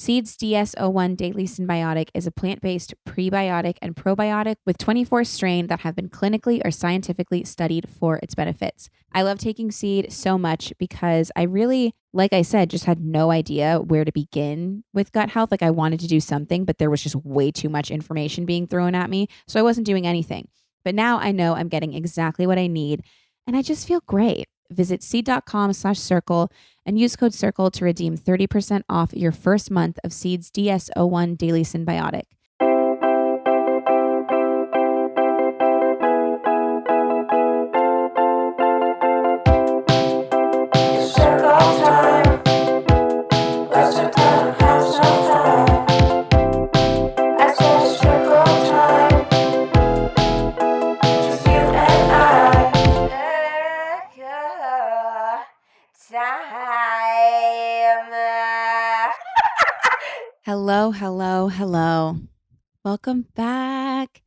Seeds DS-01 Daily Symbiotic is a plant-based prebiotic and probiotic with 24 strain that have been clinically or scientifically studied for its benefits. I love taking seed so much because I really, like I said, just had no idea where to begin with gut health. Like I wanted to do something, but there was just way too much information being thrown at me. So I wasn't doing anything. But now I know I'm getting exactly what I need and I just feel great. Visit seed.com/circle and use code CIRCLE to redeem 30% off your first month of Seeds DS-01 Daily Symbiotic. Hello. Welcome back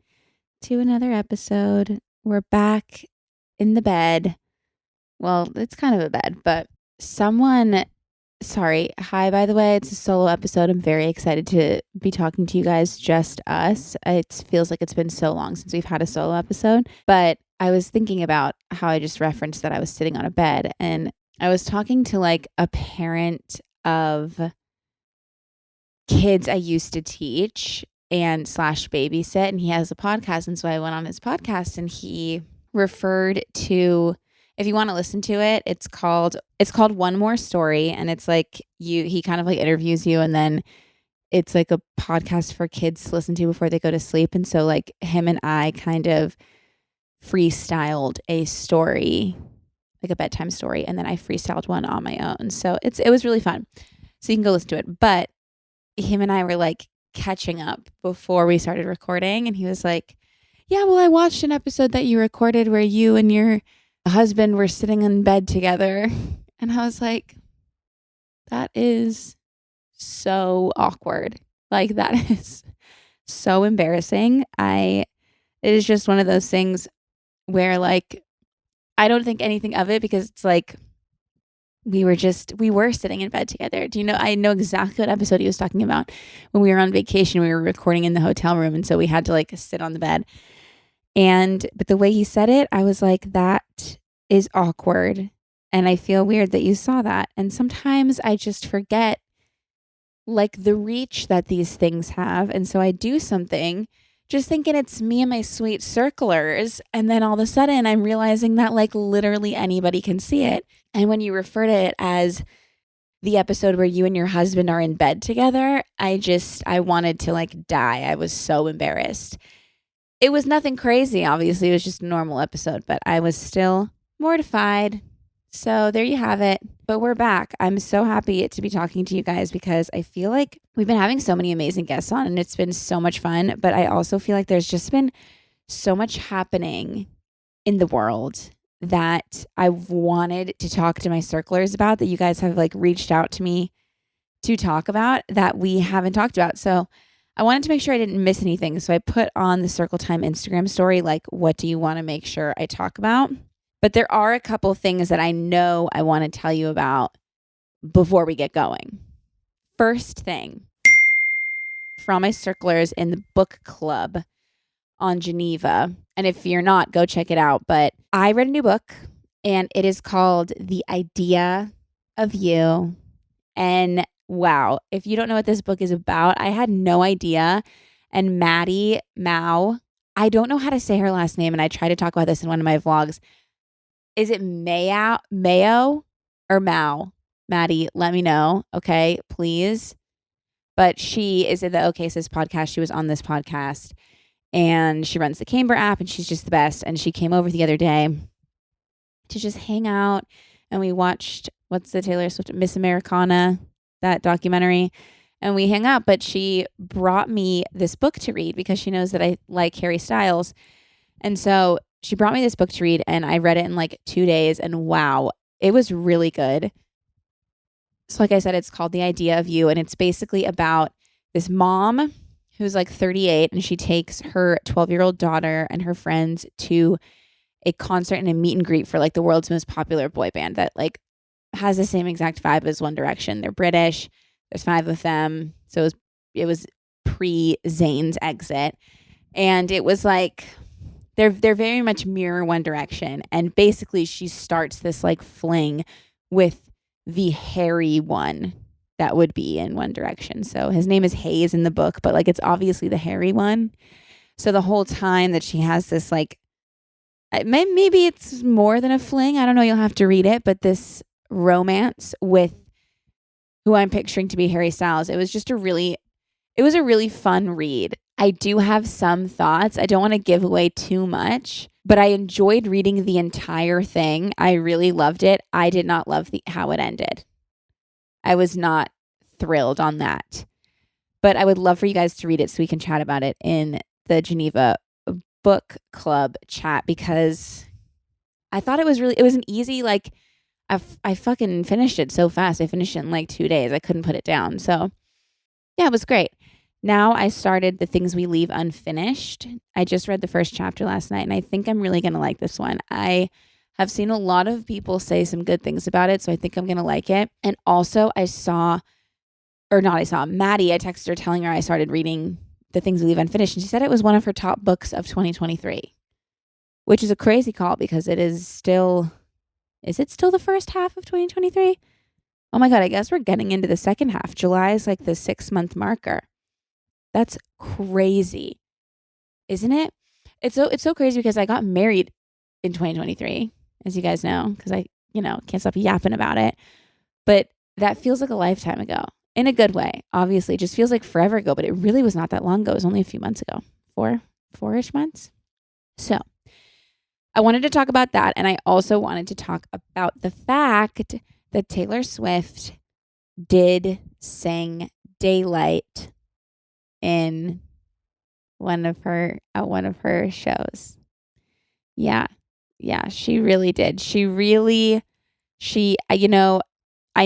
to another episode. We're back in the bed. Well, it's kind of a bed, but hi, by the way, it's a solo episode. I'm very excited to be talking to you guys, just us. It feels like it's been so long since we've had a solo episode, but I was thinking about how I just referenced that I was sitting on a bed and I was talking to like a parent of kids I used to teach and / babysit, and he has a podcast. And so I went on his podcast and he referred to, if you want to listen to it, it's called One More Story. And it's like he kind of like interviews you, and then it's like a podcast for kids to listen to before they go to sleep. And so like him and I kind of freestyled a story, like a bedtime story. And then I freestyled one on my own. So it was really fun. So you can go listen to it. But him and I were like catching up before we started recording. And he was like, yeah, well, I watched an episode that you recorded where you and your husband were sitting in bed together. And I was like, that is so awkward. Like that is so embarrassing. It is just one of those things where like, I don't think anything of it because it's like, we were sitting in bed together. Do you know, I know exactly what episode he was talking about. When we were on vacation, we were recording in the hotel room. And so we had to like sit on the bed. But the way he said it, I was like, that is awkward. And I feel weird that you saw that. And sometimes I just forget like the reach that these things have. And so I do something just thinking it's me and my sweet circlers. And then all of a sudden I'm realizing that like literally anybody can see it. And when you refer to it as the episode where you and your husband are in bed together, I wanted to like die. I was so embarrassed. It was nothing crazy. Obviously, it was just a normal episode, but I was still mortified. So there you have it. But we're back. I'm so happy to be talking to you guys because I feel like we've been having so many amazing guests on and it's been so much fun. But I also feel like there's just been so much happening in the world that I've wanted to talk to my circlers about, that you guys have like reached out to me to talk about that we haven't talked about. So I wanted to make sure I didn't miss anything. So I put on the Circle Time Instagram story, like, what do you want to make sure I talk about? But there are a couple things that I know I want to tell you about before we get going. First thing, from my circlers in the book club on Geneva. And if you're not, go check it out. But I read a new book and it is called The Idea of You. And wow, if you don't know what this book is about, I had no idea. And Maddie Mao, I don't know how to say her last name. And I try to talk about this in one of my vlogs. Is it Mayo or Mao? Maddie, let me know. Okay, please. But she is in the OK Sis podcast. She was on this podcast. And she runs the Camber app and she's just the best. And she came over the other day to just hang out. And we watched, what's the Taylor Swift, Miss Americana, that documentary. And we hung out. But she brought me this book to read because she knows that I like Harry Styles. And so she brought me this book to read and I read it in like 2 days. And wow, it was really good. So like I said, it's called The Idea of You. And it's basically about this mom who's like 38 and she takes her 12-year-old daughter and her friends to a concert and a meet and greet for like the world's most popular boy band that like has the same exact vibe as One Direction. They're British. There's 5 of them. So it was pre-Zayn's exit. And it was like they're very much mirror One Direction. And basically she starts this like fling with the hairy one that would be in One Direction. So his name is Hayes in the book, but like it's obviously the hairy one. So the whole time that she has this like maybe it's more than a fling. I don't know. You'll have to read it. But this romance with who I'm picturing to be Harry Styles, it was a really fun read. I do have some thoughts. I don't want to give away too much, but I enjoyed reading the entire thing. I really loved it. I did not love how it ended. I was not thrilled on that. But I would love for you guys to read it so we can chat about it in the Geneva book club chat, because I thought it was an easy, like, I fucking finished it so fast. I finished it in like 2 days. I couldn't put it down. So yeah, it was great. Now I started The Things We Leave Unfinished. I just read the first chapter last night, and I think I'm really going to like this one. I have seen a lot of people say some good things about it, so I think I'm going to like it. And also Maddie, I texted her telling her I started reading The Things We Leave Unfinished, and she said it was one of her top books of 2023, which is a crazy call because is it still the first half of 2023? Oh my God, I guess we're getting into the second half. July is like the 6-month marker. That's crazy, isn't it? It's so crazy because I got married in 2023, as you guys know, because I, can't stop yapping about it. But that feels like a lifetime ago in a good way. Obviously, it just feels like forever ago, but it really was not that long ago. It was only a few months ago, four-ish months. So I wanted to talk about that. And I also wanted to talk about the fact that Taylor Swift did sing Daylight in one of her shows. Yeah, she really did. I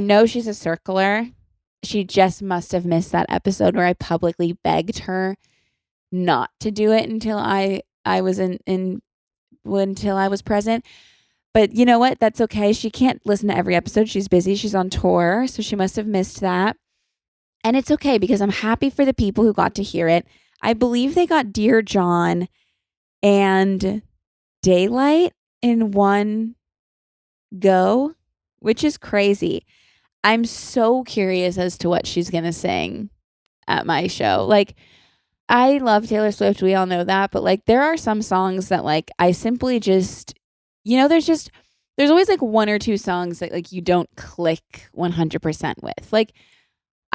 know she's a circler. She just must have missed that episode where I publicly begged her not to do it until I was until I was present. But you know what? That's okay. She can't listen to every episode. She's busy. She's on tour, so she must have missed that. And it's okay because I'm happy for the people who got to hear it. I believe they got Dear John and Daylight in one go, which is crazy. I'm so curious as to what she's going to sing at my show. Like, I love Taylor Swift. We all know that. But like, there are some songs that like, I simply just, there's always like one or two songs that like you don't click 100% with. Like,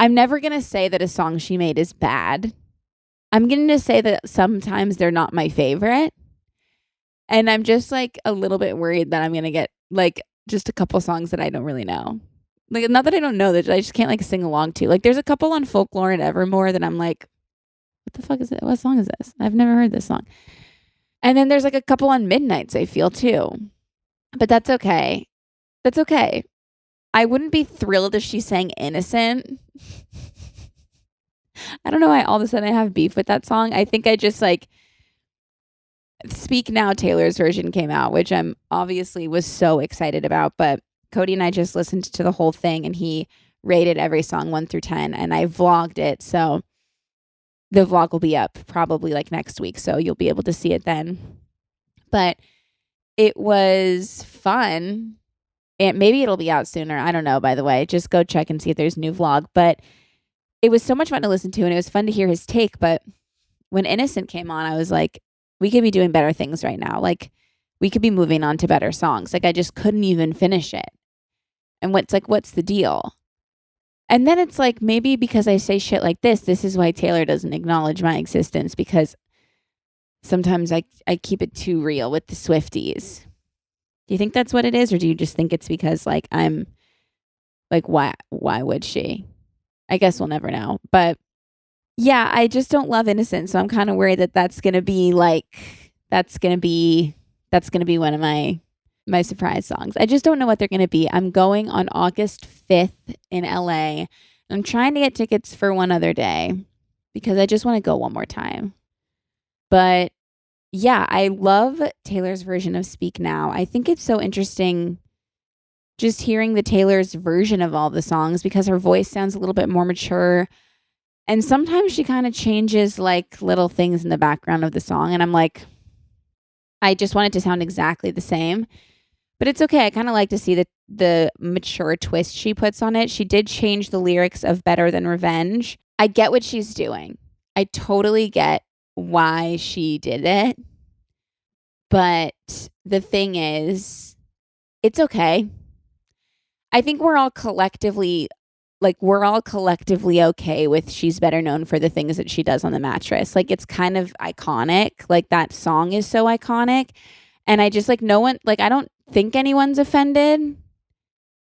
I'm never going to say that a song she made is bad. I'm going to say that sometimes they're not my favorite. And I'm just like a little bit worried that I'm going to get like just a couple songs that I don't really know. Like, not that I don't know, that I just can't like sing along to. Like, there's a couple on Folklore and Evermore that I'm like, what the fuck is it? What song is this? I've never heard this song. And then there's like a couple on Midnights I feel too. But that's okay. That's okay. I wouldn't be thrilled if she sang Innocent. I don't know why all of a sudden I have beef with that song. I think I just like Speak Now, Taylor's version came out, which I'm obviously was so excited about. But Cody and I just listened to the whole thing and he rated every song 1 through 10 and I vlogged it. So the vlog will be up probably like next week. So you'll be able to see it then. But it was fun. And maybe it'll be out sooner. I don't know, by the way. Just go check and see if there's a new vlog. But it was so much fun to listen to and it was fun to hear his take. But when Innocent came on, I was like, we could be doing better things right now. Like, we could be moving on to better songs. Like, I just couldn't even finish it. And what's the deal? And then it's like, maybe because I say shit like this is why Taylor doesn't acknowledge my existence, because sometimes I keep it too real with the Swifties. Do you think that's what it is? Or do you just think it's because like I'm like, why would she? I guess we'll never know. But yeah, I just don't love Innocent. So I'm kind of worried that that's going to be one of my surprise songs. I just don't know what they're going to be. I'm going on August 5th in LA. I'm trying to get tickets for one other day because I just want to go one more time. But yeah, I love Taylor's version of Speak Now. I think it's so interesting just hearing the Taylor's version of all the songs because her voice sounds a little bit more mature. And sometimes she kind of changes like little things in the background of the song. And I'm like, I just want it to sound exactly the same. But it's okay. I kind of like to see the mature twist she puts on it. She did change the lyrics of Better Than Revenge. I get what she's doing. I totally get why she did it. But the thing is, it's okay. I think we're all collectively okay with she's better known for the things that she does on the mattress. Like, it's kind of iconic. Like, that song is so iconic. And I just no one, I don't think anyone's offended.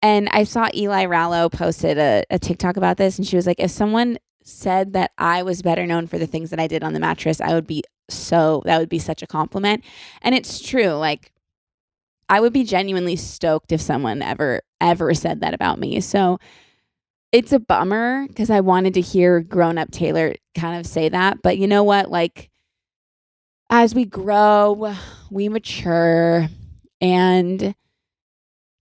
And I saw Eli Rallo posted a TikTok about this, and she was like, if someone said that I was better known for the things that I did on the mattress, that would be such a compliment. And it's true. Like, I would be genuinely stoked if someone ever said that about me. So it's a bummer because I wanted to hear grown-up Taylor kind of say that. But you know what? Like, as we grow, we mature, and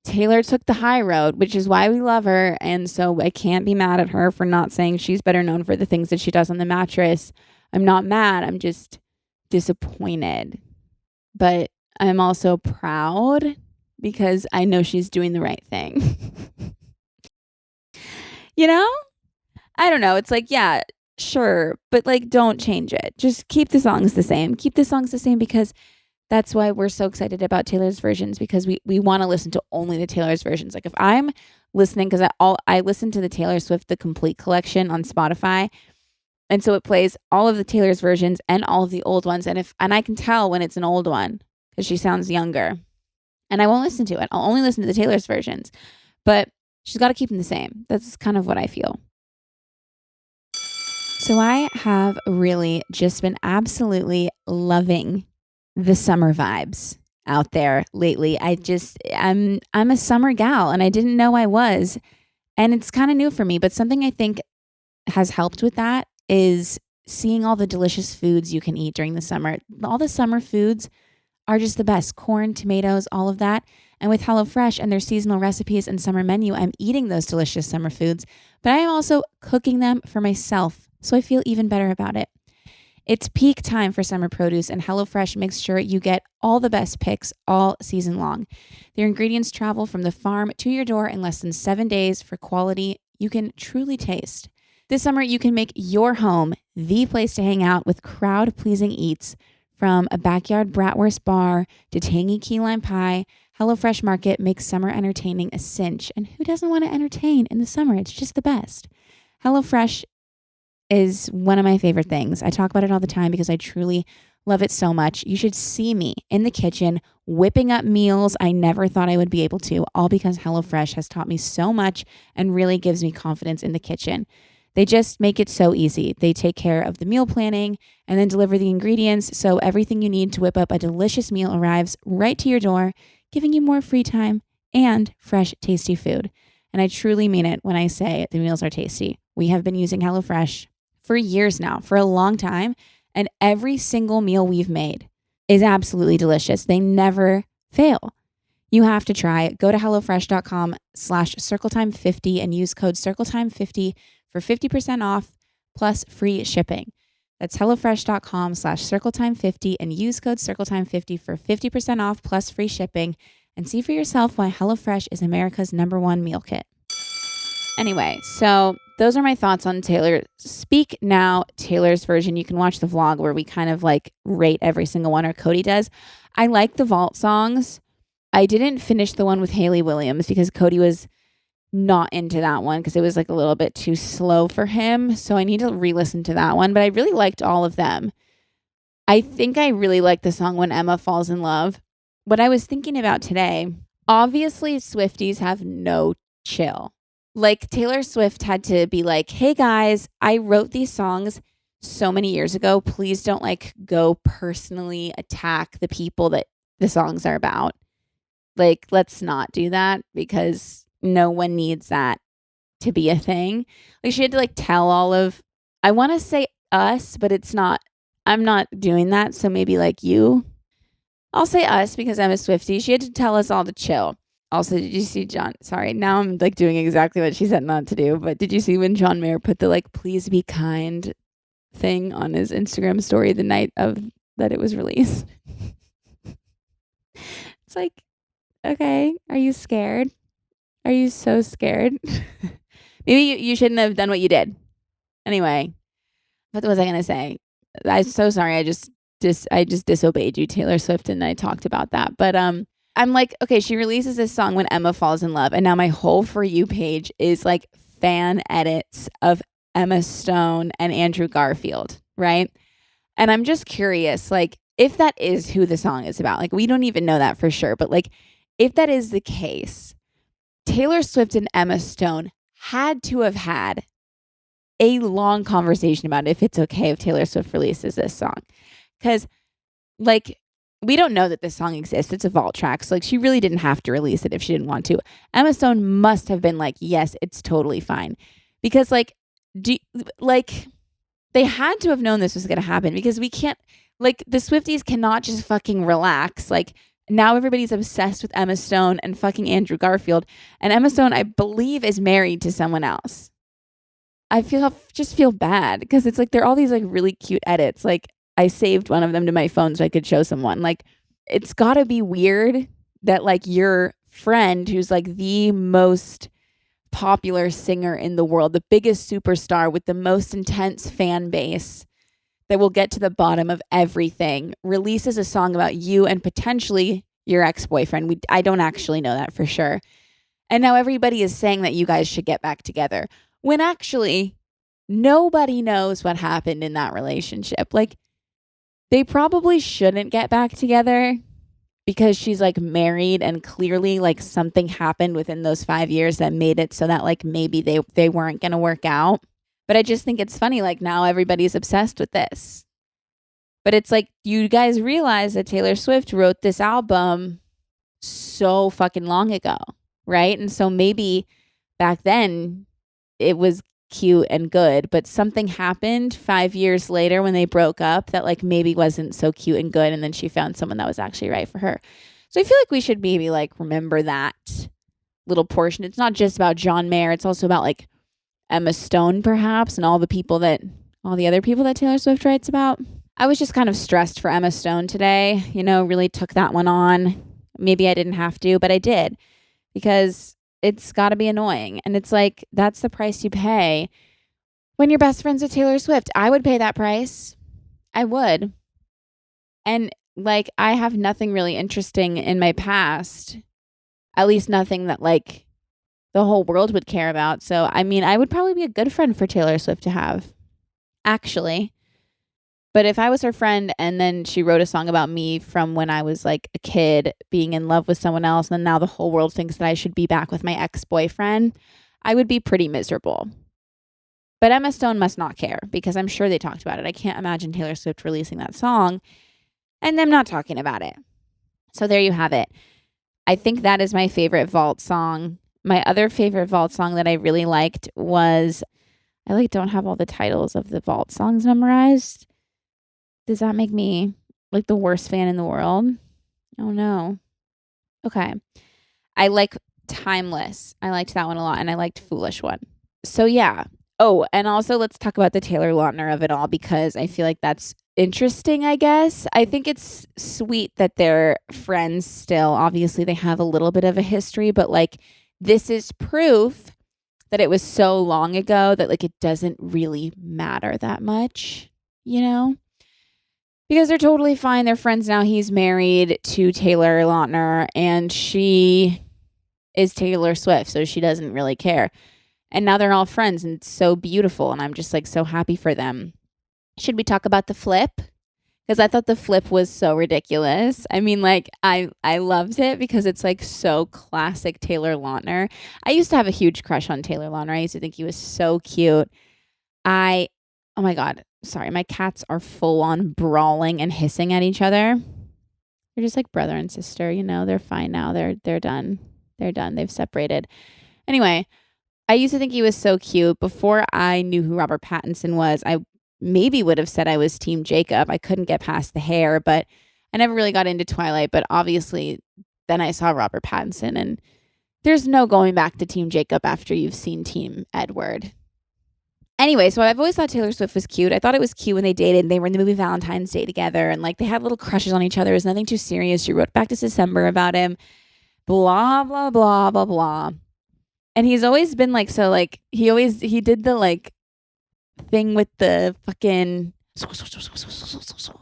Taylor took the high road, which is why we love her. And so I can't be mad at her for not saying she's better known for the things that she does on the mattress. I'm not mad. I'm just disappointed. But I'm also proud because I know she's doing the right thing. You know? I don't know. It's like, yeah, sure. But don't change it. Just keep the songs the same. Keep the songs the same because that's why we're so excited about Taylor's versions, because we want to listen to only the Taylor's versions. Like, if I'm listening, because I listen to the Taylor Swift The Complete Collection on Spotify, and so it plays all of the Taylor's versions and all of the old ones, and I can tell when it's an old one because she sounds younger, and I won't listen to it. I'll only listen to the Taylor's versions, but she's got to keep them the same. That's kind of what I feel. So I have really just been absolutely loving the summer vibes out there lately. I'm a summer gal, and I didn't know I was. And it's kind of new for me, but something I think has helped with that is seeing all the delicious foods you can eat during the summer. All the summer foods are just the best. Corn, tomatoes, all of that. And with HelloFresh and their seasonal recipes and summer menu, I'm eating those delicious summer foods, but I am also cooking them for myself. So I feel even better about it. It's peak time for summer produce, and HelloFresh makes sure you get all the best picks all season long. Their ingredients travel from the farm to your door in less than 7 days for quality you can truly taste. This summer, you can make your home the place to hang out with crowd-pleasing eats. From a backyard bratwurst bar to tangy key lime pie, HelloFresh Market makes summer entertaining a cinch. And who doesn't want to entertain in the summer? It's just the best. HelloFresh is one of my favorite things. I talk about it all the time because I truly love it so much. You should see me in the kitchen whipping up meals I never thought I would be able to, all because HelloFresh has taught me so much and really gives me confidence in the kitchen. They just make it so easy. They take care of the meal planning and then deliver the ingredients, so everything you need to whip up a delicious meal arrives right to your door, giving you more free time and fresh, tasty food. And I truly mean it when I say the meals are tasty. We have been using HelloFresh for years now, for a long time, and every single meal we've made is absolutely delicious. They never fail. You have to try it. Go to HelloFresh.com/CircleTime50 and use code CircleTime50 for 50% off plus free shipping. That's HelloFresh.com/CircleTime50 and use code CircleTime50 for 50% off plus free shipping, and see for yourself why HelloFresh is America's #1 meal kit. Anyway, so those are my thoughts on Taylor. Speak Now, Taylor's version. You can watch the vlog where we kind of rate every single one, or Cody does. I like the vault songs. I didn't finish the one with Hayley Williams because Cody was not into that one because it was a little bit too slow for him. So I need to re-listen to that one, but I really liked all of them. I think I really like the song When Emma Falls in Love. What I was thinking about today, obviously Swifties have no chill. Taylor Swift had to be hey guys, I wrote these songs so many years ago. Please don't go personally attack the people that the songs are about. Let's not do that because no one needs that to be a thing. She had to tell all of, I want to say us, but it's not, I'm not doing that. So maybe you. I'll say us because I'm a Swiftie. She had to tell us all to chill. Also, did you see John? Sorry, now I'm like doing exactly what she said not to do. But did you see when John Mayer put the like "please be kind" thing on his Instagram story the night of that it was released? It's like, okay, are you scared? Are you so scared? Maybe you shouldn't have done what you did. Anyway, what was I gonna say? I'm so sorry. I just disobeyed you, Taylor Swift, and I talked about that. But I'm like, okay, she releases this song when Emma falls in love, and now my whole For You page is like fan edits of Emma Stone and Andrew Garfield, right? And I'm just curious, like, if that is who the song is about, like, we don't even know that for sure, but like, if that is the case, Taylor Swift and Emma Stone had to have had a long conversation about if it's okay if Taylor Swift releases this song. Because, like, we don't know that this song exists. It's a vault track. So, like, she really didn't have to release it if she didn't want to. Emma Stone must have been like, yes, it's totally fine. Because, like, they had to have known this was going to happen because we can't, like, the Swifties cannot just fucking relax. Like, now everybody's obsessed with Emma Stone and fucking Andrew Garfield. And Emma Stone, I believe, is married to someone else. I just feel bad because it's like, there are all these like really cute edits. Like, I saved one of them to my phone so I could show someone. Like, it's gotta be weird that like your friend who's like the most popular singer in the world, the biggest superstar with the most intense fan base that will get to the bottom of everything, releases a song about you and potentially your ex-boyfriend. I don't actually know that for sure. And now everybody is saying that you guys should get back together when actually nobody knows what happened in that relationship. Like, they probably shouldn't get back together because she's like married and clearly like something happened within those 5 years that made it so that like maybe they weren't going to work out. But I just think it's funny, like, now everybody's obsessed with this. But it's like, you guys realize that Taylor Swift wrote this album so fucking long ago, right? And so maybe back then it was cute and good, but something happened 5 years later when they broke up that like maybe wasn't so cute and good, and then she found someone that was actually right for her. So I feel like we should maybe like remember that little portion. It's not just about John Mayer, it's also about like Emma Stone perhaps, and all the other people that Taylor Swift writes about. I was just kind of stressed for Emma Stone today, really took that one on. Maybe I didn't have to, but I did, because it's got to be annoying. And it's like, that's the price you pay when you're best friends with Taylor Swift. I would pay that price. I would. And like, I have nothing really interesting in my past, at least nothing that like the whole world would care about. So, I mean, I would probably be a good friend for Taylor Swift to have, actually. But if I was her friend and then she wrote a song about me from when I was like a kid being in love with someone else, and now the whole world thinks that I should be back with my ex-boyfriend, I would be pretty miserable. But Emma Stone must not care, because I'm sure they talked about it. I can't imagine Taylor Swift releasing that song and them not talking about it. So there you have it. I think that is my favorite vault song. My other favorite vault song that I really liked was, I like don't have all the titles of the vault songs memorized. Does that make me like the worst fan in the world? Oh no. Okay. I like Timeless. I liked that one a lot, and I liked Foolish One. So yeah. Oh, and also let's talk about the Taylor Lautner of it all, because I feel like that's interesting, I guess. I think it's sweet that they're friends still. Obviously, they have a little bit of a history, but like, this is proof that it was so long ago that like it doesn't really matter that much, Because they're totally fine. They're friends now. He's married to Taylor Lautner, and she is Taylor Swift, so she doesn't really care. And now they're all friends, and it's so beautiful, and I'm just like so happy for them. Should we talk about the flip? Because I thought the flip was so ridiculous. I mean, like, I loved it because it's like so classic Taylor Lautner. I used to have a huge crush on Taylor Lautner. I used to think he was so cute. Oh my God. Sorry, my cats are full on brawling and hissing at each other. They're just like brother and sister, they're fine now. They're done. They're done. They've separated. Anyway, I used to think he was so cute. Before I knew who Robert Pattinson was, I maybe would have said I was Team Jacob. I couldn't get past the hair, but I never really got into Twilight. But obviously, then I saw Robert Pattinson, and there's no going back to Team Jacob after you've seen Team Edward. Anyway, so I've always thought Taylor Swift was cute. I thought it was cute when they dated and they were in the movie Valentine's Day together and like they had little crushes on each other. It was nothing too serious. She wrote back to December about him. Blah, blah, blah, blah, blah. And he's always been like, so like, he did the like thing with the fucking,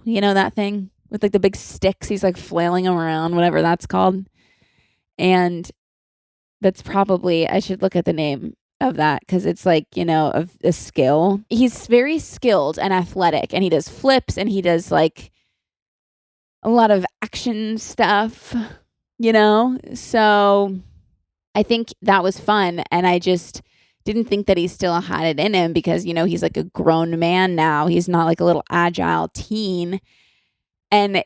you know, that thing with like the big sticks. He's like flailing them around, whatever that's called. And that's probably, I should look at the name of that because it's like, you know, of a skill. He's very skilled and athletic and he does flips and he does like a lot of action stuff, you know? So I think that was fun. And I just didn't think that he still had it in him because, you know, he's like a grown man now. He's not like a little agile teen. And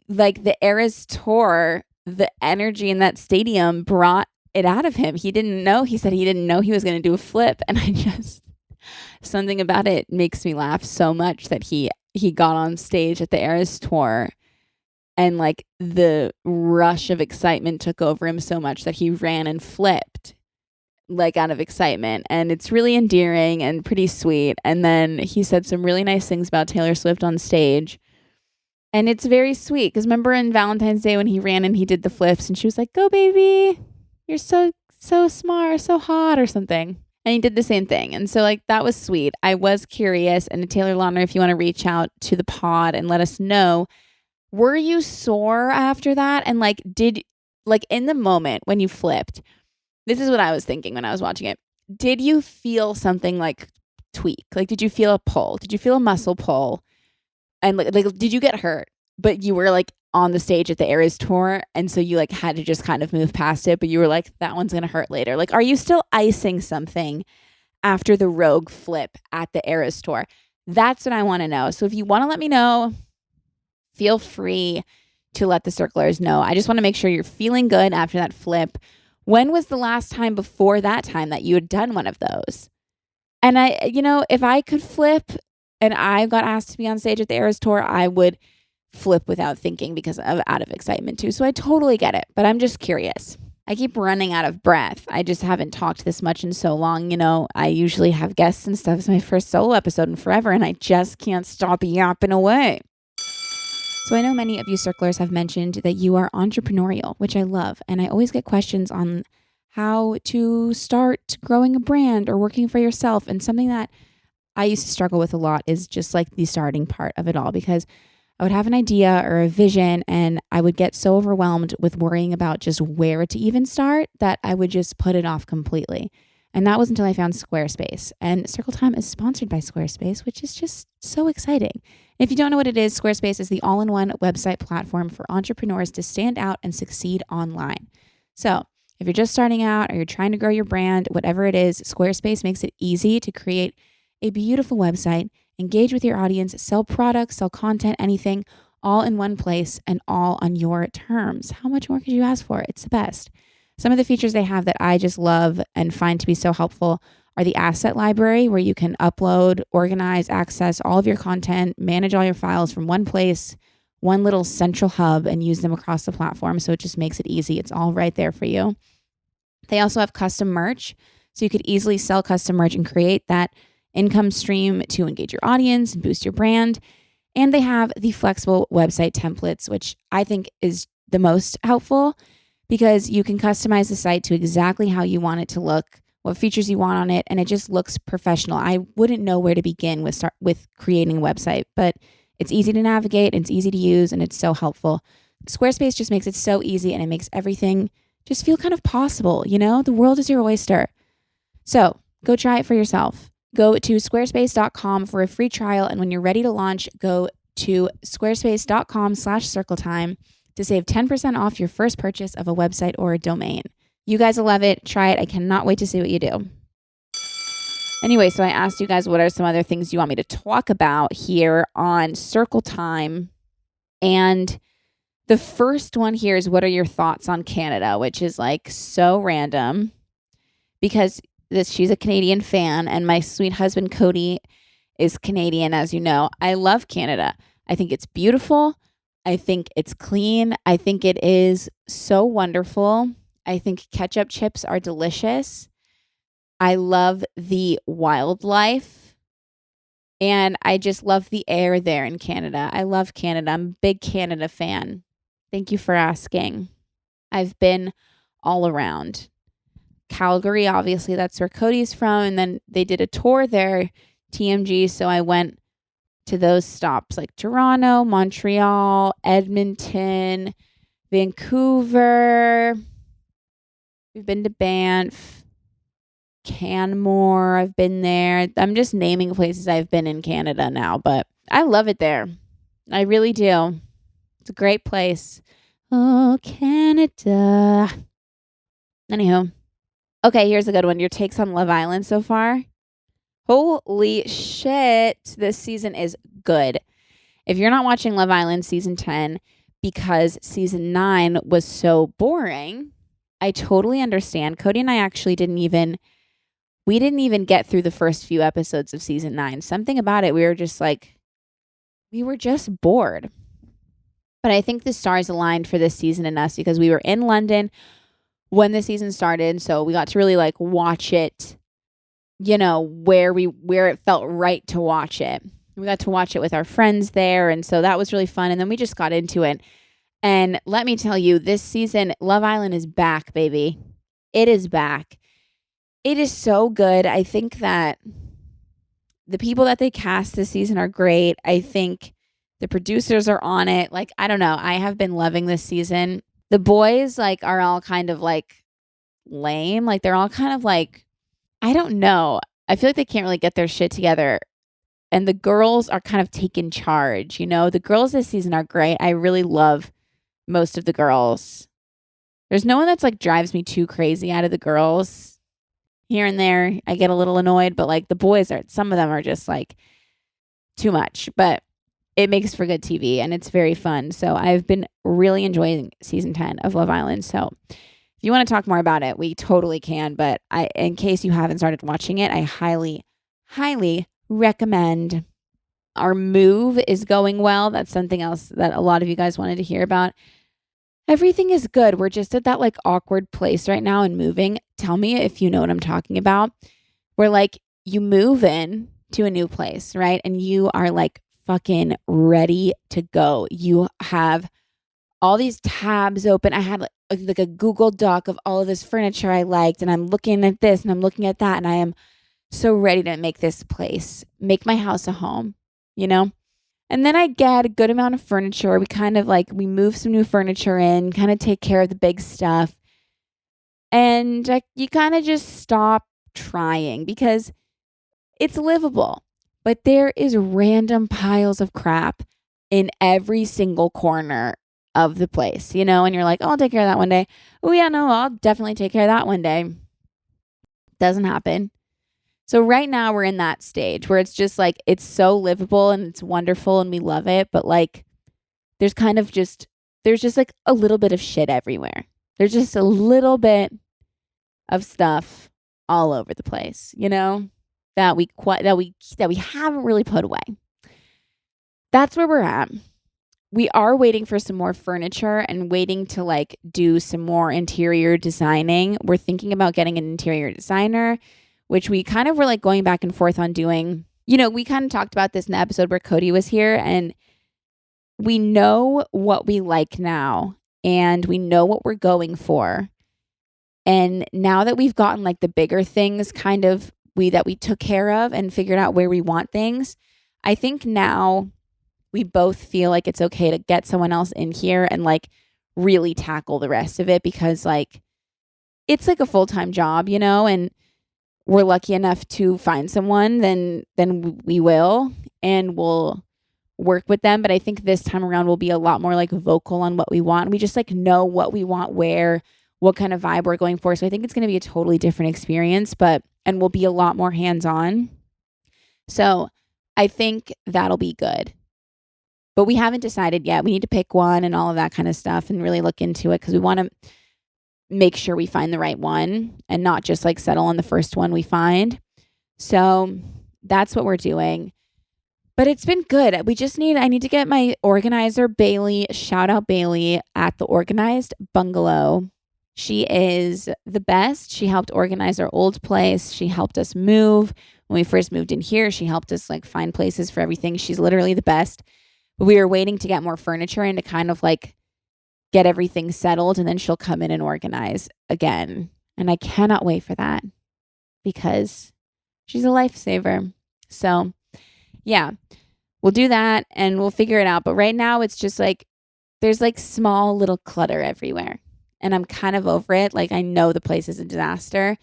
like the Eras tour, the energy in that stadium brought it out of him. He didn't know. He said he didn't know he was going to do a flip. And I just, something about it makes me laugh so much that he got on stage at the Eras tour and like the rush of excitement took over him so much that he ran and flipped like out of excitement. And it's really endearing and pretty sweet. And then he said some really nice things about Taylor Swift on stage. And it's very sweet because remember in Valentine's Day when he ran and he did the flips and she was like, "Go baby, you're so smart, so hot," or something. And he did the same thing. And so like that was sweet. I was curious. And Taylor Lautner, if you want to reach out to the pod and let us know, were you sore after that? And like did like in the moment when you flipped, this is what I was thinking when I was watching it. Did you feel something like tweak? Like did you feel a pull? Did you feel a muscle pull? And like did you get hurt? But you were like on the stage at the Eras tour and so you like had to just kind of move past it, but you were like, that one's gonna hurt later. Like, are you still icing something after the Rogue flip at the Eras tour? That's what I want to know. So if you want to let me know, feel free to let the circlers know. I just want to make sure you're feeling good after that flip. When was the last time before that time that you had done one of those? And I, you know, if I could flip and I got asked to be on stage at the Eras tour, I would flip without thinking because of out of excitement too. So I totally get it, but I'm just curious. I keep running out of breath. I just haven't talked this much in so long. You know, I usually have guests and stuff. It's my first solo episode in forever and I just can't stop yapping away. So I know many of you circlers have mentioned that you are entrepreneurial, which I love. And I always get questions on how to start growing a brand or working for yourself. And something that I used to struggle with a lot is just like the starting part of it all, because I would have an idea or a vision and I would get so overwhelmed with worrying about just where to even start that I would just put it off completely. And that was until I found Squarespace. And Circle Time is sponsored by Squarespace, which is just so exciting. If you don't know what it is, Squarespace is the all-in-one website platform for entrepreneurs to stand out and succeed online. So if you're just starting out or you're trying to grow your brand, whatever it is, Squarespace makes it easy to create a beautiful website, engage with your audience, sell products, sell content, anything, all in one place and all on your terms. How much more could you ask for? It's the best. Some of the features they have that I just love and find to be so helpful are the asset library, where you can upload, organize, access all of your content, manage all your files from one place, one little central hub, and use them across the platform. So it just makes it easy. It's all right there for you. They also have custom merch, so you could easily sell custom merch and create that income stream to engage your audience and boost your brand. And they have the flexible website templates, which I think is the most helpful because you can customize the site to exactly how you want it to look, what features you want on it, and it just looks professional. I wouldn't know where to begin with creating a website, but it's easy to navigate, it's easy to use, and it's so helpful. Squarespace just makes it so easy and it makes everything just feel kind of possible, you know? The world is your oyster. So go try it for yourself. Go to squarespace.com for a free trial, and when you're ready to launch, go to squarespace.com/circletime to save 10% off your first purchase of a website or a domain. You guys will love it. Try it. I cannot wait to see what you do. Anyway, so I asked you guys what are some other things you want me to talk about here on Circle Time. And the first one here is, what are your thoughts on Canada, which is like so random because she's a Canadian fan and my sweet husband Cody is Canadian, as you know. I love Canada. I think it's beautiful. I think it's clean. I think it is so wonderful. I think ketchup chips are delicious. I love the wildlife. And I just love the air there in Canada. I love Canada. I'm a big Canada fan. Thank you for asking. I've been all around. Calgary, obviously, that's where Cody's from. And then they did a tour there, TMG. So I went to those stops like Toronto, Montreal, Edmonton, Vancouver. We've been to Banff, Canmore. I've been there. I'm just naming places I've been in Canada now, but I love it there. I really do. It's a great place. Oh, Canada. Anywho. Okay, here's a good one. Your takes on Love Island so far? Holy shit. This season is good. If you're not watching Love Island season 10 because season 9 was so boring, I totally understand. Cody and I actually didn't even get through the first few episodes of season 9. Something about it, we were just bored. But I think the stars aligned for this season and us because we were in London when the season started. So we got to really like watch it, where it felt right to watch it. We got to watch it with our friends there. And so that was really fun. And then we just got into it. And let me tell you, this season, Love Island is back, baby. It is back. It is so good. I think that the people that they cast this season are great. I think the producers are on it. Like, I don't know. I have been loving this season. The boys like are all kind of like lame. Like they're all kind of like, I don't know. I feel like they can't really get their shit together. And the girls are kind of taking charge. The girls this season are great. I really love most of the girls. There's no one that's like drives me too crazy out of the girls. Here and there, I get a little annoyed, but like the boys some of them are just like too much. But it makes for good TV and it's very fun. So I've been really enjoying season 10 of Love Island. So if you want to talk more about it, we totally can. But in case you haven't started watching it, I highly, highly recommend. Our move is going well. That's something else that a lot of you guys wanted to hear about. Everything is good. We're just at that like awkward place right now in moving. Tell me if you know what I'm talking about. Where like you move in to a new place, right? And you are like fucking ready to go. You have all these tabs open. I had like a Google Doc of all of this furniture I liked, and I'm looking at this and I'm looking at that, and I am so ready to make my house a home, And then I get a good amount of furniture. We move some new furniture in, kind of take care of the big stuff. And you kind of just stop trying because it's livable. But there is random piles of crap in every single corner of the place, and you're like, oh, I'll take care of that one day. Oh, yeah, no, I'll definitely take care of that one day. Doesn't happen. So right now we're in that stage where it's just like, it's so livable and it's wonderful and we love it. But like, there's just like a little bit of shit everywhere. There's just a little bit of stuff all over the place, that we haven't really put away. That's where we're at. We are waiting for some more furniture and waiting to like do some more interior designing. We're thinking about getting an interior designer, which we kind of were like going back and forth on doing. We kind of talked about this in the episode where Cody was here, and we know what we like now and we know what we're going for. And now that we've gotten like the bigger things that we took care of and figured out where we want things, I think now we both feel like it's okay to get someone else in here and like really tackle the rest of it, because like it's like a full-time job, and we're lucky enough to find someone, then we will, and we'll work with them. But I think this time around we'll be a lot more like vocal on what we want. We just like know what we want, what kind of vibe we're going for. So I think it's going to be a totally different experience, and we'll be a lot more hands-on. So I think that'll be good. But we haven't decided yet. We need to pick one and all of that kind of stuff and really look into it, because we want to make sure we find the right one and not just like settle on the first one we find. So that's what we're doing. But it's been good. I need to get my organizer, Bailey, shout out Bailey at the Organized Bungalow. She is the best. She helped organize our old place. She helped us move. When we first moved in here, she helped us like find places for everything. She's literally the best. But we were waiting to get more furniture and to kind of like get everything settled, and then she'll come in and organize again. And I cannot wait for that because she's a lifesaver. So, yeah, we'll do that and we'll figure it out. But right now, it's just like there's like small little clutter everywhere. And I'm kind of over it. Like, I know the place is a disaster,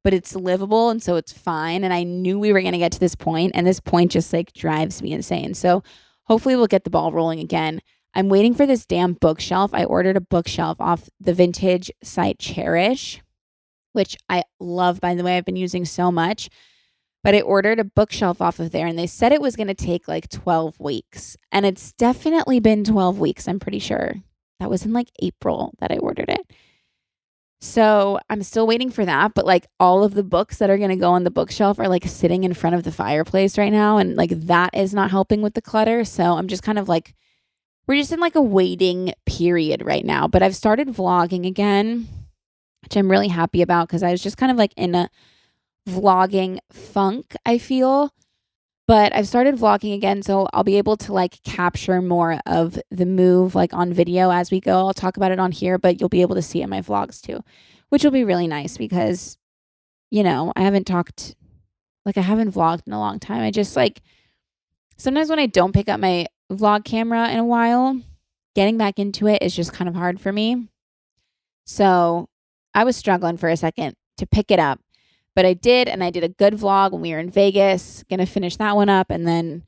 but it's livable. And so it's fine. And I knew we were going to get to this point, and this point just like drives me insane. So hopefully we'll get the ball rolling again. I'm waiting for this damn bookshelf. I ordered a bookshelf off the vintage site Cherish, which I love, by the way. I've been using so much. But I ordered a bookshelf off of there, and they said it was going to take like 12 weeks. And it's definitely been 12 weeks, I'm pretty sure. That was in like April that I ordered it. So I'm still waiting for that. But like all of the books that are going to go on the bookshelf are like sitting in front of the fireplace right now. And like that is not helping with the clutter. So I'm just kind of like, we're just in like a waiting period right now. But I've started vlogging again, which I'm really happy about because I was just kind of like in a vlogging funk, I feel. But I've started vlogging again, so I'll be able to like capture more of the move like on video as we go. I'll talk about it on here, but you'll be able to see it in my vlogs too, which will be really nice because, you know, I haven't vlogged in a long time. I just like, sometimes when I don't pick up my vlog camera in a while, getting back into it is just kind of hard for me. So I was struggling for a second to pick it up. But I did, and I did a good vlog when we were in Vegas. Going to finish that one up and then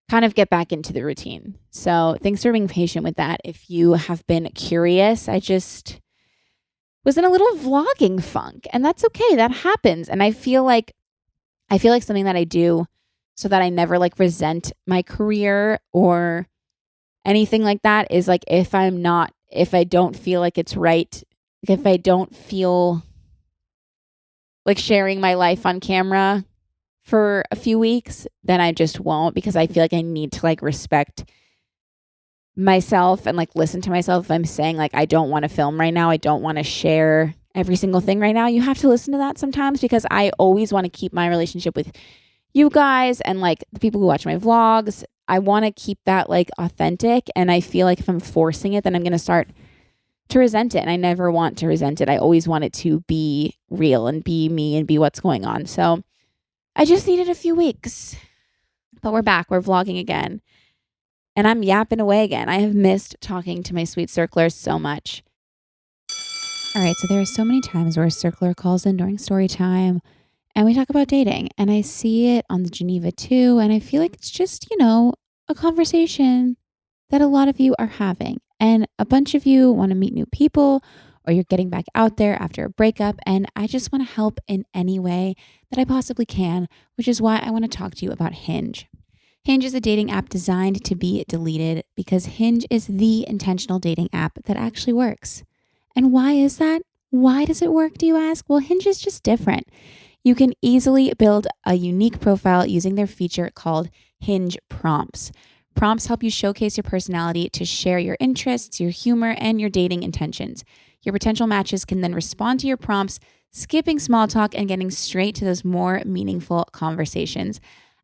kind of get back into the routine. So thanks for being patient with that. If you have been curious, I just was in a little vlogging funk, and that's okay. That happens. And I feel like something that I do so that I never like resent my career or anything like that is like if I don't feel like it's right, if I don't feel like sharing my life on camera for a few weeks, then I just won't, because I feel like I need to like respect myself and like listen to myself. If I'm saying like, I don't want to film right now, I don't want to share every single thing right now, you have to listen to that sometimes, because I always want to keep my relationship with you guys and like the people who watch my vlogs. I want to keep that like authentic. And I feel like if I'm forcing it, then I'm going to start to resent it. And I never want to resent it. I always want it to be real and be me and be what's going on. So I just needed a few weeks, but we're back. We're vlogging again and I'm yapping away again. I have missed talking to my sweet circlers so much. All right. So there are so many times where a circler calls in during story time and we talk about dating, and I see it on the Geneva too. And I feel like it's just, you know, a conversation that a lot of you are having. And a bunch of you want to meet new people, or you're getting back out there after a breakup. And I just want to help in any way that I possibly can, which is why I want to talk to you about Hinge. Hinge is a dating app designed to be deleted because Hinge is the intentional dating app that actually works. And why is that? Why does it work, do you ask? Well, Hinge is just different. You can easily build a unique profile using their feature called Hinge Prompts. Prompts help you showcase your personality to share your interests, your humor, and your dating intentions. Your potential matches can then respond to your prompts, skipping small talk and getting straight to those more meaningful conversations.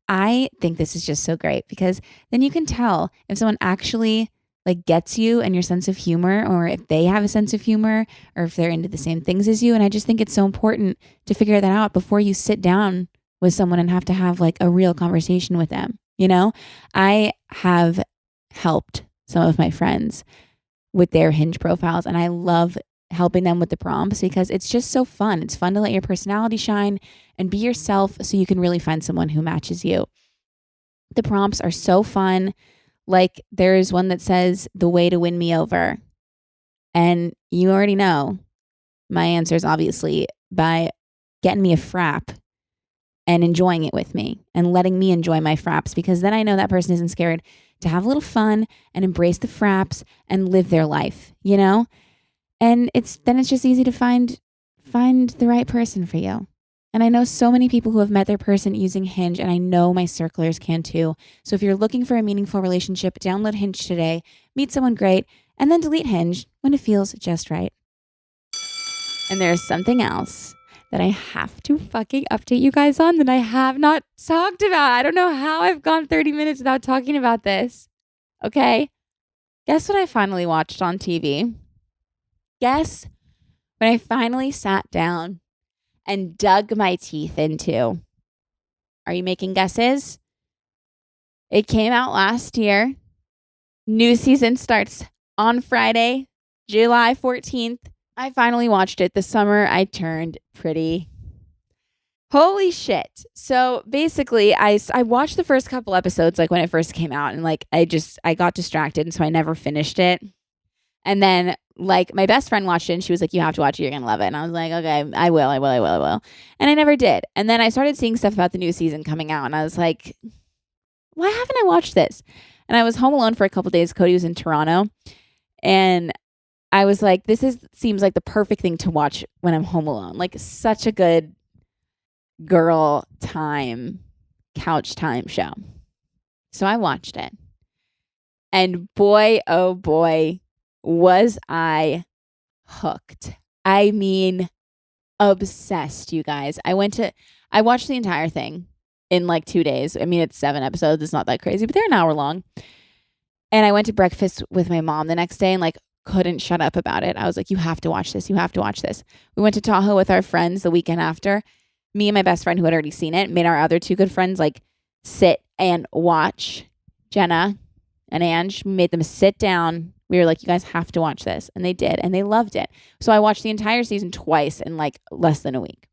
I think this is just so great because then you can tell if someone actually like gets you and your sense of humor, or if they have a sense of humor, or if they're into the same things as you. And I just think it's so important to figure that out before you sit down with someone and have to have like a real conversation with them. You know, I have helped some of my friends with their Hinge profiles, and I love helping them with the prompts because it's just so fun. It's fun to let your personality shine and be yourself so you can really find someone who matches you. The prompts are so fun. Like there's one that says, "The way to win me over." And you already know my answer is obviously by getting me a frap and enjoying it with me and letting me enjoy my fraps, because then I know that person isn't scared to have a little fun and embrace the fraps and live their life, you know? And it's just easy to find the right person for you. And I know so many people who have met their person using Hinge, and I know my circlers can too. So if you're looking for a meaningful relationship, download Hinge today, meet someone great, and then delete Hinge when it feels just right. And there's something else that I have to fucking update you guys on that I have not talked about. I don't know how I've gone 30 minutes without talking about this. Okay. Guess what I finally watched on TV? Guess when I finally sat down and dug my teeth into. Are you making guesses? It came out last year. New season starts on Friday, July 14th. I finally watched it this summer. I turned pretty. Holy shit. So basically, I watched the first couple episodes like when it first came out, and like I got distracted, and so I never finished it. And then like my best friend watched it and she was like, you have to watch it. You're going to love it. And I was like, okay, I will. And I never did. And then I started seeing stuff about the new season coming out and I was like, why haven't I watched this? And I was home alone for a couple days. Cody was in Toronto and I was like, seems like the perfect thing to watch when I'm home alone. Like such a good girl time, couch time show. So I watched it. And boy, oh boy, was I hooked. I mean, obsessed, you guys. I watched the entire thing in like 2 days. I mean, it's 7 episodes. It's not that crazy, but they're an hour long. And I went to breakfast with my mom the next day and like couldn't shut up about it. I was like, you have to watch this. You have to watch this. We went to Tahoe with our friends the weekend after. Me and my best friend who had already seen it made our other 2 good friends like sit and watch. Jenna and Ange made them sit down. We were like, you guys have to watch this. And they did. And they loved it. So I watched the entire season twice in like less than a week.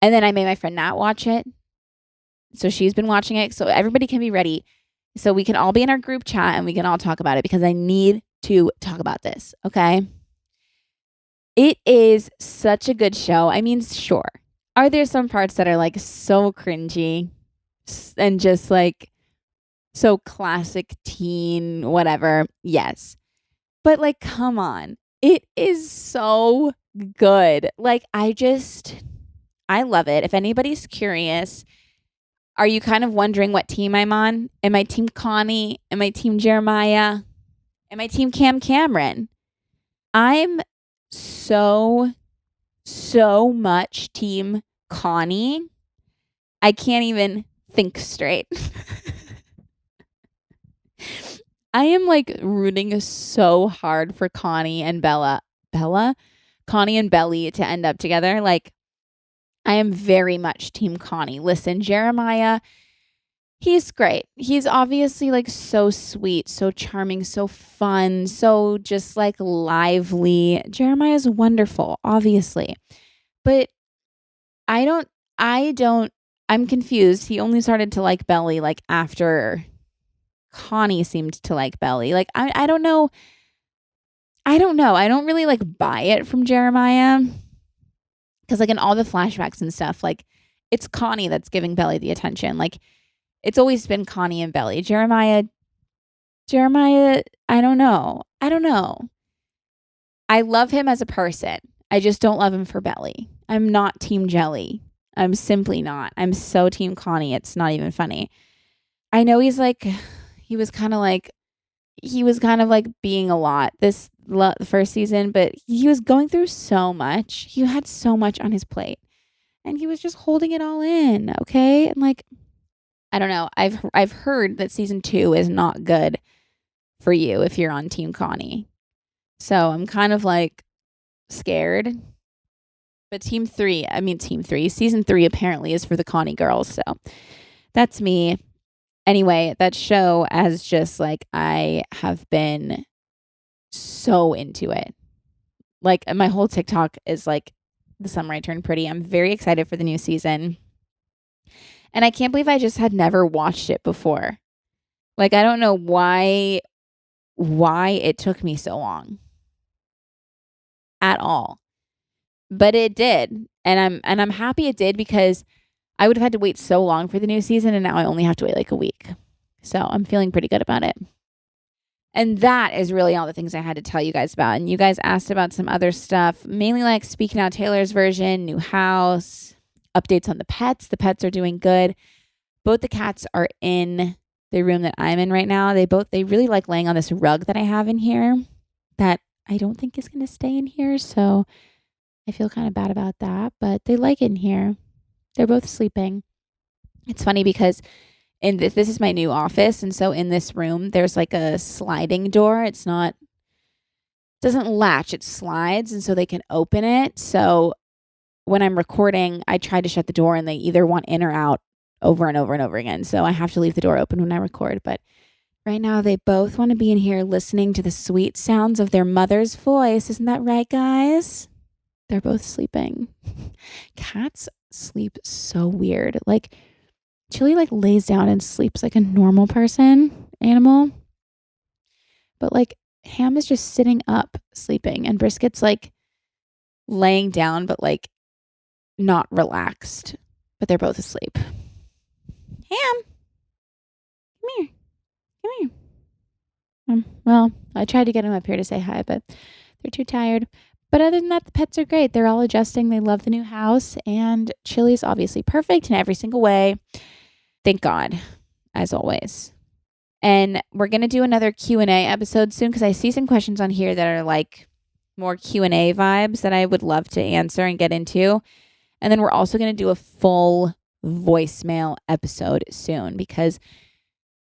And then I made my friend Nat watch it. So she's been watching it. So everybody can be ready. So we can all be in our group chat and we can all talk about it because I need to talk about this. Okay. It is such a good show. I mean, sure. Are there some parts that are like so cringy and just like so classic teen, whatever? Yes. But like, come on. It is so good. Like, I love it. If anybody's curious, are you kind of wondering what team I'm on? Am I team Connie? Am I team Jeremiah? Am I team Cameron? I'm so much team Connie. I can't even think straight. I am like rooting so hard for Connie and Connie and Belly to end up together. Like, I am very much team Connie. Listen, Jeremiah, he's great. He's obviously like so sweet, so charming, so fun, so just like lively. Jeremiah's wonderful, obviously. But I'm confused. He only started to like Belly like after Connie seemed to like Belly. Like, I don't know. I don't know. I don't really like buy it from Jeremiah. Because like in all the flashbacks and stuff, like it's Connie that's giving Belly the attention. Like it's always been Connie and Belly. Jeremiah, I don't know. I love him as a person. I just don't love him for Belly. I'm not team Jelly. I'm simply not. I'm so team Connie. It's not even funny. I know he was kind of like being a lot this first season, but he was going through so much. He had so much on his plate and he was just holding it all in. Okay. And like, I don't know. I've heard that season 2 is not good for you if you're on team Connie. So I'm kind of like scared, but season 3 apparently is for the Connie girls. So that's me. Anyway, that show as just like, I have been so into it. Like my whole TikTok is like the summer I turned pretty. I'm very excited for the new season. And I can't believe I just had never watched it before. Like, I don't know why it took me so long at all. But it did. And I'm happy it did because I would have had to wait so long for the new season and now I only have to wait like a week. So I'm feeling pretty good about it. And that is really all the things I had to tell you guys about. And you guys asked about some other stuff, mainly like Speaking Out Taylor's version, new house, updates on the pets. The pets are doing good. Both the cats are in the room that I'm in right now. They really like laying on this rug that I have in here that I don't think is going to stay in here. So I feel kind of bad about that, but they like it in here. They're both sleeping. It's funny because in this is my new office, and so in this room there's like a sliding door. Doesn't latch, it slides, and so they can open it. So when I'm recording, I try to shut the door and they either want in or out over and over and over again. So I have to leave the door open when I record. But right now they both want to be in here listening to the sweet sounds of their mother's voice. Isn't that right, guys? They're both sleeping. Cats sleep so weird. Like Chili like lays down and sleeps like a normal animal. But like Ham is just sitting up sleeping and Brisket's like laying down but like not relaxed. But they're both asleep. Ham, come here. Come here. Well, I tried to get him up here to say hi, but they're too tired. But other than that, the pets are great. They're all adjusting. They love the new house. And Chili's obviously perfect in every single way. Thank God, as always. And we're going to do another Q&A episode soon because I see some questions on here that are like more Q&A vibes that I would love to answer and get into. And then we're also going to do a full voicemail episode soon because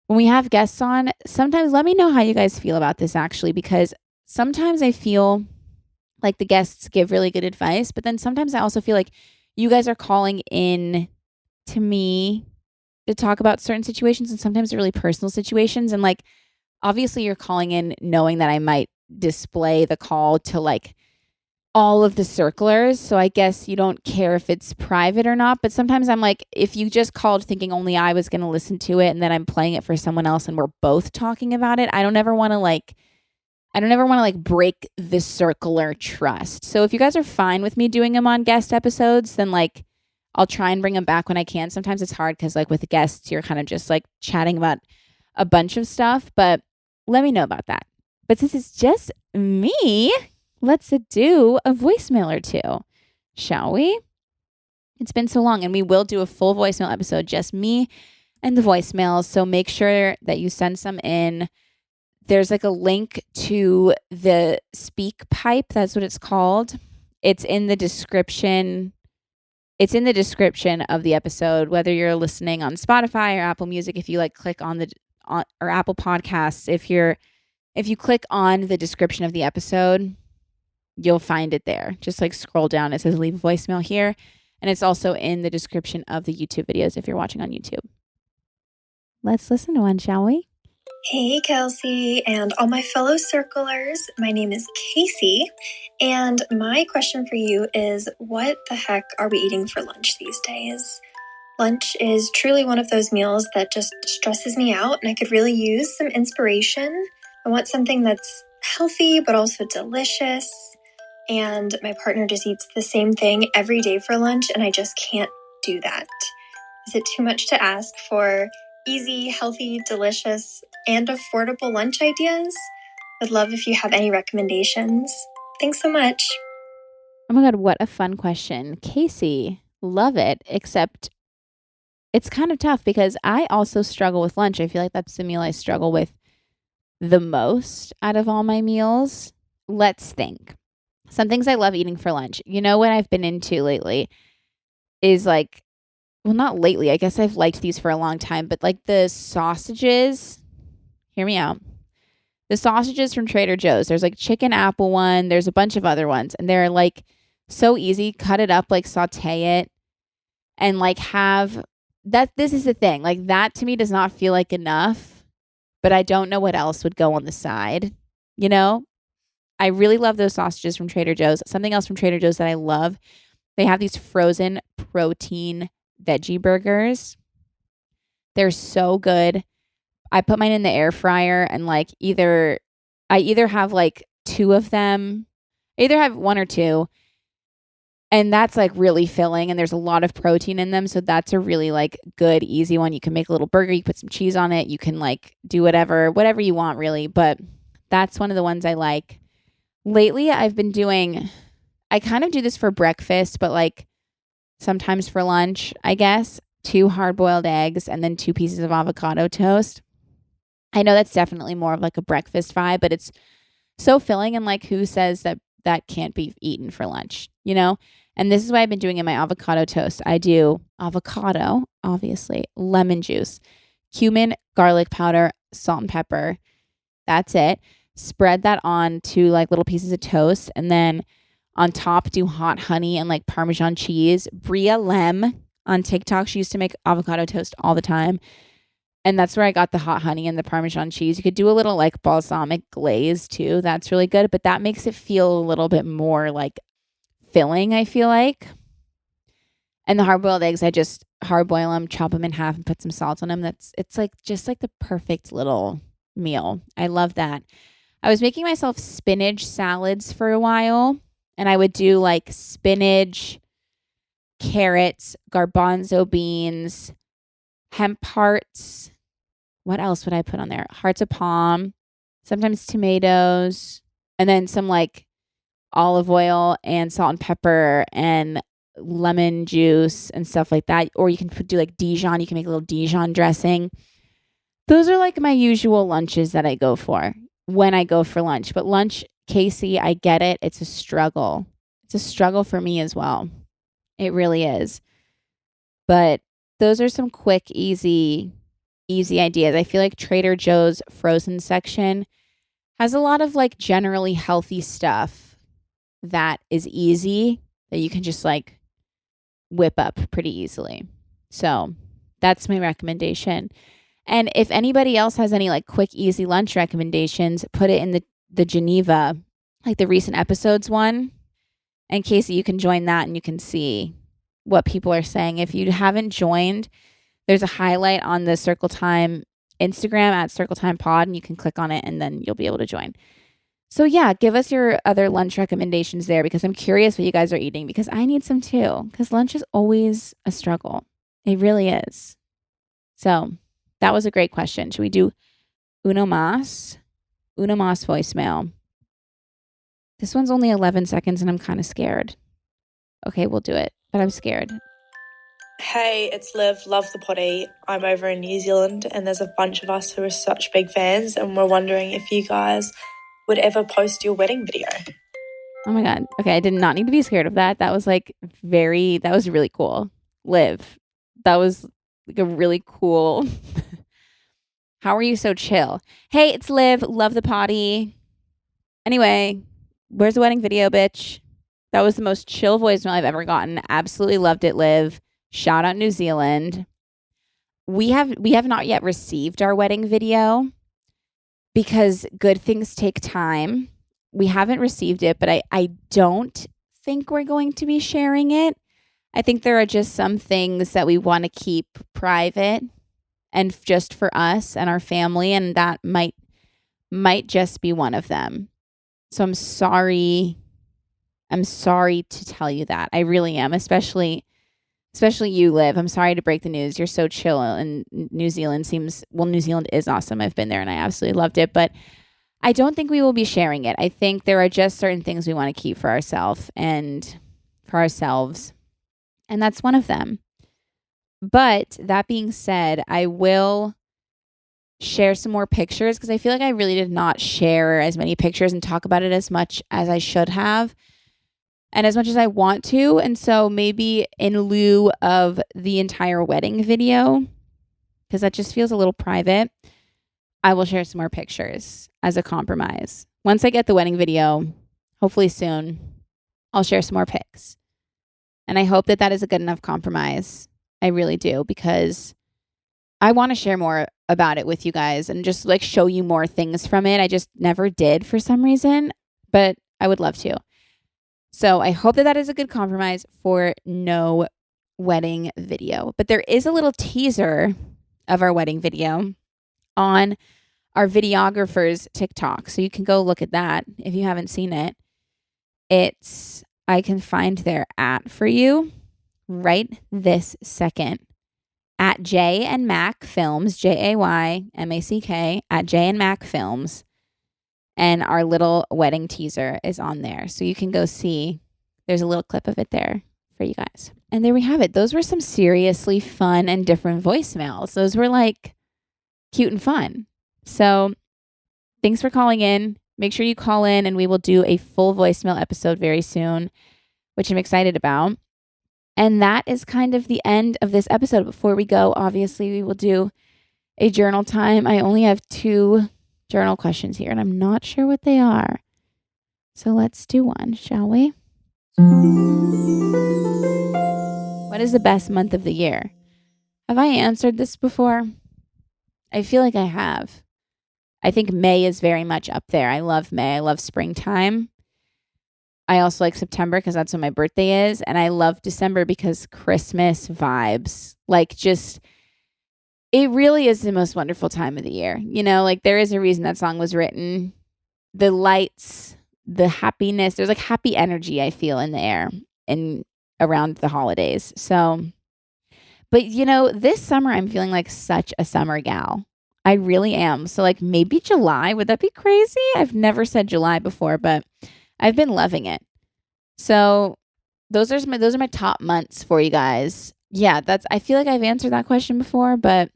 when we have guests on, sometimes let me know how you guys feel about this actually, because sometimes I feel like the guests give really good advice, but then sometimes I also feel like you guys are calling in to me to talk about certain situations, and sometimes they're really personal situations. And like, obviously you're calling in knowing that I might display the call to like all of the circlers. So I guess you don't care if it's private or not. But sometimes I'm like, if you just called thinking only I was going to listen to it and then I'm playing it for someone else and we're both talking about it, I don't ever want to like break the circular trust. So if you guys are fine with me doing them on guest episodes, then like I'll try and bring them back when I can. Sometimes it's hard because like with guests, you're kind of just like chatting about a bunch of stuff, but let me know about that. But since it's just me, let's do a voicemail or two, shall we? It's been so long, and we will do a full voicemail episode, just me and the voicemails. So make sure that you send some in. There's like a link to the Speak Pipe. That's what it's called. It's in the description. It's in the description of the episode, whether you're listening on Spotify or Apple Music. If you like click on or Apple Podcasts, if you click on the description of the episode, you'll find it there. Just like scroll down. It says leave a voicemail here. And it's also in the description of the YouTube videos if you're watching on YouTube. Let's listen to one, shall we? Hey, Kelsey, and all my fellow circlers. My name is Casey, and my question for you is, what the heck are we eating for lunch these days? Lunch is truly one of those meals that just stresses me out, and I could really use some inspiration. I want something that's healthy, but also delicious, and my partner just eats the same thing every day for lunch, and I just can't do that. Is it too much to ask for easy, healthy, delicious, and affordable lunch ideas? Would love if you have any recommendations. Thanks so much. Oh my God, what a fun question. Casey, love it, except it's kind of tough because I also struggle with lunch. I feel like that's the meal I struggle with the most out of all my meals. Let's think. Some things I love eating for lunch. You know what I've been into lately is like, well, not lately. I guess I've liked these for a long time, but like the sausages, hear me out. The sausages from Trader Joe's. There's like chicken apple one. There's a bunch of other ones. And they're like so easy. Cut it up, like saute it and like have that. This is the thing. Like that to me does not feel like enough, but I don't know what else would go on the side. You know, I really love those sausages from Trader Joe's. Something else from Trader Joe's that I love. They have these frozen protein veggie burgers. They're so good. I put mine in the air fryer and like I either have like two of them, either have one or two, and that's like really filling and there's a lot of protein in them. So that's a really like good, easy one. You can make a little burger, you put some cheese on it, you can like do whatever you want really, but that's one of the ones I like. Lately I've been doing, I kind of do this for breakfast, but like sometimes for lunch, I guess, 2 hard-boiled eggs and then 2 pieces of avocado toast. I know that's definitely more of like a breakfast vibe, but it's so filling. And like, who says that that can't be eaten for lunch, you know? And this is what I've been doing in my avocado toast. I do avocado, obviously, lemon juice, cumin, garlic powder, salt and pepper. That's it. Spread that on to like little pieces of toast, and then on top do hot honey and like Parmesan cheese. Bria Lem on TikTok, she used to make avocado toast all the time. And that's where I got the hot honey and the Parmesan cheese. You could do a little like balsamic glaze too. That's really good, but that makes it feel a little bit more like filling, I feel like. And the hard-boiled eggs, I just hard-boil them, chop them in half, and put some salt on them. It's like just like the perfect little meal. I love that. I was making myself spinach salads for a while, and I would do like spinach, carrots, garbanzo beans, hemp hearts. What else would I put on there? Hearts of palm, sometimes tomatoes, and then some like olive oil and salt and pepper and lemon juice and stuff like that. Or you can do like Dijon. You can make a little Dijon dressing. Those are like my usual lunches that I go for when I go for lunch. But lunch, Casey, I get it. It's a struggle. It's a struggle for me as well. It really is. But those are some quick, easy ideas. I feel like Trader Joe's frozen section has a lot of like generally healthy stuff that is easy that you can just like whip up pretty easily. So that's my recommendation. And if anybody else has any like quick, easy lunch recommendations, put it in the Geneva, like the recent episodes one. And Casey, you can join that and you can see what people are saying. If you haven't joined, there's a highlight on the Circle Time Instagram at Circle Time Pod, and you can click on it and then you'll be able to join. So yeah, give us your other lunch recommendations there, because I'm curious what you guys are eating, because I need some too, because lunch is always a struggle. It really is. So that was a great question. Should we do Uno Mas? Uno Mas voicemail. This one's only 11 seconds and I'm kind of scared. Okay, we'll do it, but I'm scared. Hey, it's Liv. Love the potty. I'm over in New Zealand and there's a bunch of us who are such big fans, and we're wondering if you guys would ever post your wedding video. Oh my God. Okay, I did not need to be scared of that. That was that was really cool. Liv, that was like a really cool. How are you so chill? Hey, it's Liv. Love the potty. Anyway, where's the wedding video, bitch? That was the most chill voicemail I've ever gotten. Absolutely loved it, Liv. Shout out New Zealand. We have not yet received our wedding video because good things take time. We haven't received it, but I don't think we're going to be sharing it. I think there are just some things that we want to keep private and just for us and our family, and that might just be one of them. So I'm sorry. I'm sorry to tell you that. I really am, especially you, Liv. I'm sorry to break the news. You're so chill, and New Zealand New Zealand is awesome. I've been there and I absolutely loved it, but I don't think we will be sharing it. I think there are just certain things we want to keep for ourselves, and that's one of them. But that being said, I will share some more pictures, because I feel like I really did not share as many pictures and talk about it as much as I should have, and as much as I want to. And so maybe in lieu of the entire wedding video, because that just feels a little private, I will share some more pictures as a compromise. Once I get the wedding video, hopefully soon, I'll share some more pics. And I hope that that is a good enough compromise. I really do, because I want to share more about it with you guys and just like show you more things from it. I just never did for some reason, but I would love to. So I hope that that is a good compromise for no wedding video. But there is a little teaser of our wedding video on our videographer's TikTok. So you can go look at that if you haven't seen it. I can find their @ for you right this second. At J and Mac Films, JAYMACK, at J and Mac Films. And our little wedding teaser is on there. So you can go see. There's a little clip of it there for you guys. And there we have it. Those were some seriously fun and different voicemails. Those were like cute and fun. So thanks for calling in. make sure you call in and we will do a full voicemail episode very soon, which I'm excited about. And that is kind of the end of this episode. Before we go, obviously, we will do a journal time. I only have 2 journal questions here, and I'm not sure what they are. So let's do one, shall we? What is the best month of the year? Have I answered this before? I feel like I have. I think May is very much up there. I love May. I love springtime. I also like September because that's when my birthday is. And I love December because Christmas vibes. Like, just, it really is the most wonderful time of the year. You know, like, there is a reason that song was written. The lights, the happiness, there's like happy energy I feel in the air and around the holidays. So, but you know, this summer I'm feeling like such a summer gal. I really am. So like maybe July, would that be crazy? I've never said July before, but I've been loving it. So those are my top months for you guys. Yeah, I feel like I've answered that question before, but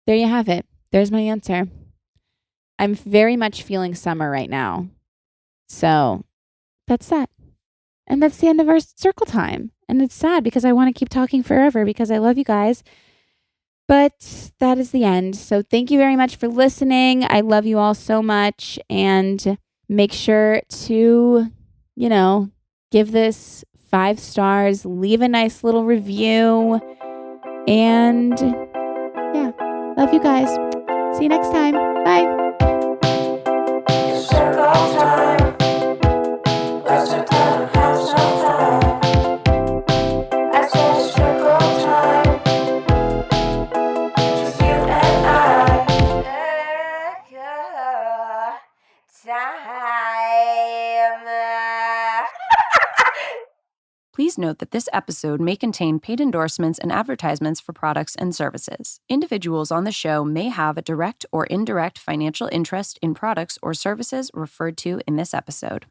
there you have it. There's my answer. I'm very much feeling summer right now. So that's that. And that's the end of our circle time. And it's sad because I want to keep talking forever because I love you guys. But that is the end. So thank you very much for listening. I love you all so much. And make sure to, give this 5 stars, leave a nice little review. And yeah, love you guys. See you next time. Bye. Please note that this episode may contain paid endorsements and advertisements for products and services. Individuals on the show may have a direct or indirect financial interest in products or services referred to in this episode.